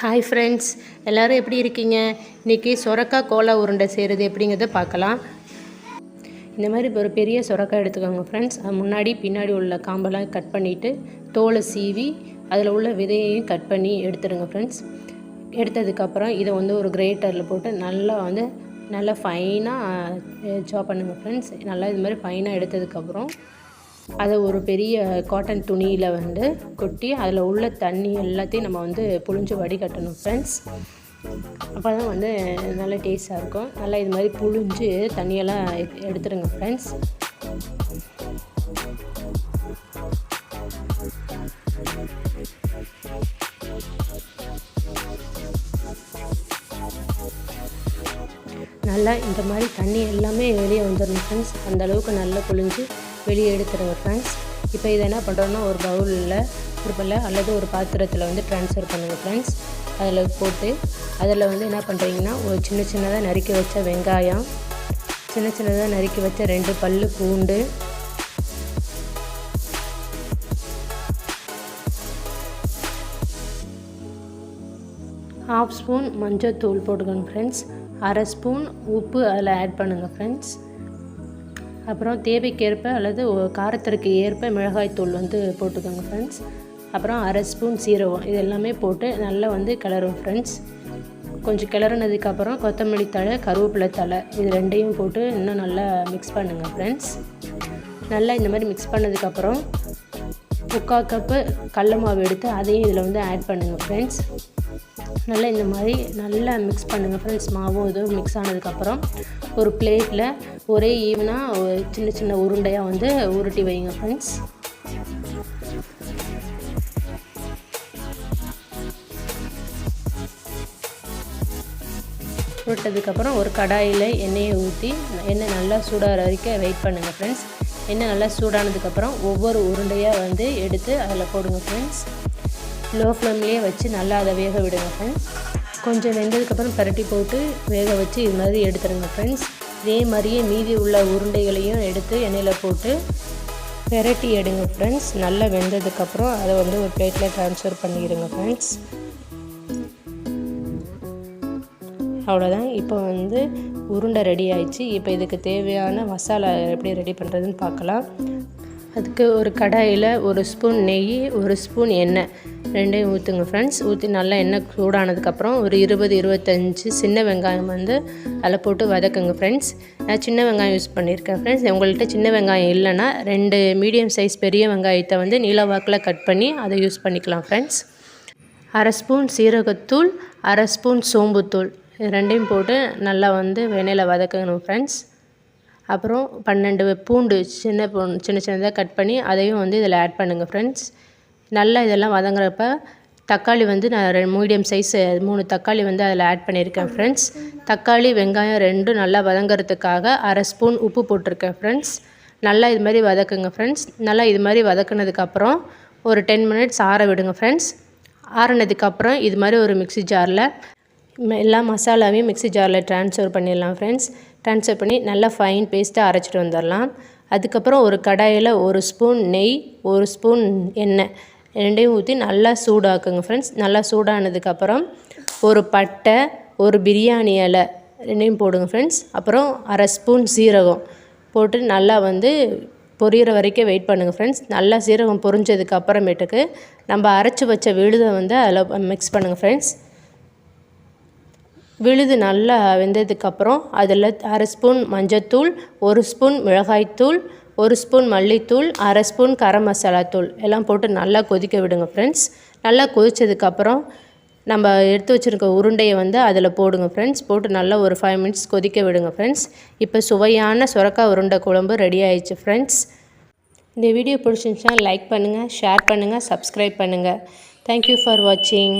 Hi friends, எல்லோரும் எப்படி இருக்கீங்க? இன்றைக்கி சொரக்காய் கோலா உருண்டை செய்கிறது எப்படிங்கிறத பார்க்கலாம். இந்த மாதிரி ஒரு பெரிய சொரக்காய் எடுத்துக்கோங்க ஃப்ரெண்ட்ஸ். அது முன்னாடி பின்னாடி உள்ள காம்பெல்லாம் கட் பண்ணிவிட்டு தோலை சீவி அதில் உள்ள விதையையும் கட் பண்ணி எடுத்துடுங்க ஃப்ரெண்ட்ஸ். எடுத்ததுக்கப்புறம் இதை ஒரு கிரேட்டரில் போட்டு நல்லா ஃபைனாக சாப் பண்ணுங்கள் ஃப்ரெண்ட்ஸ். நல்லா இது மாதிரி ஃபைனாக எடுத்ததுக்கப்புறம் அதை ஒரு பெரிய காட்டன் துணியில் கொட்டி அதில் உள்ள தண்ணி எல்லாத்தையும் நம்ம புழிஞ்சு வடிகட்டணும் ஃப்ரெண்ட்ஸ். அப்போ தான் நல்ல டேஸ்ட்டாக இருக்கும். நல்லா இது மாதிரி புழிஞ்சு தண்ணியெல்லாம் எடுத்துடுங்க ஃப்ரெண்ட்ஸ். நல்லா இந்த மாதிரி தண்ணி எல்லாமே வெளியே வந்துடணும் ஃப்ரெண்ட்ஸ். அந்தளவுக்கு நல்லா புழிஞ்சு வெளியே எடுத்துடுங்க ஃப்ரெண்ட்ஸ். இப்போ இதை என்ன பண்ணுறோன்னா ஒரு பவுலில் அல்லது ஒரு பாத்திரத்தில் ட்ரான்ஸ்ஃபர் பண்ணுங்கள் ஃப்ரெண்ட்ஸ். அதில் போட்டு அதில் என்ன பண்ணுறீங்கன்னா ஒரு சின்னதாக நறுக்கி வச்ச வெங்காயம், சின்னதாக நறுக்கி வச்ச 2 பல்லு பூண்டு, ½ ஸ்பூன் மஞ்சள் தூள் போட்டுக்கோங்க ஃப்ரெண்ட்ஸ். ½ ஸ்பூன் உப்பு அதில் ஆட் பண்ணுங்கள் ஃப்ரெண்ட்ஸ். அப்புறம் தேவைக்கேற்ப அல்லது காரத்திற்கு ஏற்ப மிளகாய் தூள் போட்டுக்கோங்க ஃப்ரெண்ட்ஸ். அப்புறம் ½ ஸ்பூன் சீரகம், இது எல்லாமே போட்டு நல்லா கிளறும் ஃப்ரெண்ட்ஸ். கொஞ்சம் கிளறினதுக்கப்புறம் கொத்தமல்லி தழை, கருவேப்பிலை தழை, இது 2ஐயும் போட்டு இன்னும் நல்லா மிக்ஸ் பண்ணுங்கள் ஃப்ரெண்ட்ஸ். நல்லா இந்த மாதிரி மிக்ஸ் பண்ணதுக்கப்புறம் 3/4 கப்பு கடல மாவு எடுத்து அதையும் இதில் ஆட் பண்ணுங்கள் ஃப்ரெண்ட்ஸ். நல்லா இந்த மாதிரி நல்லா மிக்ஸ் பண்ணுங்கள் ஃப்ரெண்ட்ஸ். மாவும் இதுவும் மிக்ஸ் ஆனதுக்கப்புறம் ஒரு பிளேட்டில் ஒரே ஈவனாக சின்ன உருண்டையாக உருட்டி வைங்க ஃப்ரெண்ட்ஸ். உருட்டதுக்கப்புறம் ஒரு கடாயில் எண்ணெயை ஊற்றி எண்ணெய் நல்லா சூடாகிற வரைக்கும் வெயிட் பண்ணுங்கள் ஃப்ரெண்ட்ஸ். எண்ணெய் நல்லா சூடானதுக்கப்புறம் ஒவ்வொரு உருண்டையாக எடுத்து அதில் போடுங்க ஃப்ரெண்ட்ஸ். லோ ஃப்ளேம்லேயே வச்சு நல்லா அதை வேக விடுங்க ஃப்ரெண்ட்ஸ். கொஞ்சம் வெந்ததுக்கப்புறம் பரட்டி போட்டு வேக வச்சு இது மாதிரி எடுத்துடுங்க ஃப்ரெண்ட்ஸ். இதே மாதிரியே மீதி உள்ள உருண்டைகளையும் எடுத்து எண்ணெயில் போட்டு பெரட்டி எடுங்க ஃப்ரெண்ட்ஸ். நல்லா வெந்ததுக்கப்புறம் அதை ஒரு பிளேட்டில் ட்ரான்ஸ்ஃபர் பண்ணிடுங்க ஃப்ரெண்ட்ஸ். அவ்வளோதான். இப்போ உருண்டை ரெடி ஆயிடுச்சு. இப்போ இதுக்கு தேவையான மசாலா எப்படி ரெடி பண்ணுறதுன்னு பார்க்கலாம். அதுக்கு ஒரு கடாயில் 1 ஸ்பூன் நெய், 1 ஸ்பூன் எண்ணெய் 2ஐயும் ஊற்றுங்க ஃப்ரெண்ட்ஸ். ஊற்றி நல்லா எண்ணெய் சூடானதுக்கப்புறம் ஒரு 20-25 சின்ன வெங்காயம் அதில் போட்டு வதக்குங்க ஃப்ரெண்ட்ஸ். நான் சின்ன வெங்காயம் யூஸ் பண்ணியிருக்கேன் ஃப்ரெண்ட்ஸ். உங்கள்கிட்ட சின்ன வெங்காயம் இல்லைன்னா 2 மீடியம் சைஸ் பெரிய வெங்காயத்தை நீல வாக்கில் கட் பண்ணி அதை யூஸ் பண்ணிக்கலாம் ஃப்ரெண்ட்ஸ். ½ ஸ்பூன் சீரகத்தூள், ½ ஸ்பூன் சோம்புத்தூள், இது 2ஐயும் போட்டு நல்லா எண்ணெயில் வதக்கணும் ஃப்ரெண்ட்ஸ். அப்புறம் 12 பூண்டு சின்னதாக கட் பண்ணி அதையும் இதில் ஆட் பண்ணுங்கள் ஃப்ரெண்ட்ஸ். நல்லா இதெல்லாம் வதங்குறப்ப தக்காளி நான் மீடியம் சைஸ் 3 தக்காளி அதில் ஆட் பண்ணியிருக்கேன் ஃப்ரெண்ட்ஸ். தக்காளி வெங்காயம் 2 நல்லா வதங்குறதுக்காக ½ ஸ்பூன் உப்பு போட்டிருக்கேன் ஃப்ரெண்ட்ஸ். நல்லா இது மாதிரி வதக்குங்க ஃப்ரெண்ட்ஸ். நல்லா இது மாதிரி வதக்குனதுக்கப்புறம் ஒரு 10 மினிட்ஸ் ஆற விடுங்க ஃப்ரெண்ட்ஸ். ஆறினதுக்கப்புறம் இது மாதிரி ஒரு மிக்ஸி ஜாரில் எல்லா மசாலாவையும் மிக்ஸி ஜாரில் ட்ரான்ஸ்ஃபர் பண்ணிடலாம் ஃப்ரெண்ட்ஸ். ட்ரான்ஸ்ஃபர் பண்ணி நல்லா ஃபைன் பேஸ்ட்டாக அரைச்சிட்டு வந்துடலாம். அதுக்கப்புறம் ஒரு கடாயில் 1 ஸ்பூன் நெய், 1 ஸ்பூன் எண்ணெய் 2ஐயும் ஊற்றி நல்லா சூடாக்குங்க ஃப்ரெண்ட்ஸ். நல்லா சூடானதுக்கப்புறம் ஒரு பட்டை, ஒரு பிரியாணி இலை 2ஐயும் போடுங்க ஃப்ரெண்ட்ஸ். அப்புறம் ½ ஸ்பூன் சீரகம் போட்டு நல்லா பொரியிற வரைக்கும் வெயிட் பண்ணுங்கள் ஃப்ரெண்ட்ஸ். நல்லா சீரகம் பொரிஞ்சதுக்கு அப்புறமேட்டுக்கு நம்ம அரைச்சி வச்ச விழுதை அதில் மிக்ஸ் பண்ணுங்கள் ஃப்ரெண்ட்ஸ். விழுது நல்லா வெந்ததுக்கப்புறம் அதில் ½ ஸ்பூன் மஞ்சத்தூள், 1 ஸ்பூன் மிளகாய்த்தூள், 1 ஸ்பூன் மல்லித்தூள், ½ ஸ்பூன் கரம் மசாலா தூள் எல்லாம் போட்டு நல்லா கொதிக்க விடுங்க ஃப்ரெண்ட்ஸ். நல்லா கொதித்ததுக்கப்புறம் நம்ம எடுத்து வச்சுருக்க உருண்டையை அதில் போடுங்க ஃப்ரெண்ட்ஸ். போட்டு நல்லா ஒரு 5 மினிட்ஸ் கொதிக்க விடுங்க ஃப்ரெண்ட்ஸ். இப்போ சுவையான சொரக்காய் உருண்டை குழம்பு ரெடி ஆயிடுச்சு ஃப்ரெண்ட்ஸ். இந்த வீடியோ பிடிச்சிருந்துச்சுன்னா லைக் பண்ணுங்கள், ஷேர் பண்ணுங்கள், சப்ஸ்கிரைப் பண்ணுங்கள். தேங்க்யூ ஃபார் வாட்சிங்.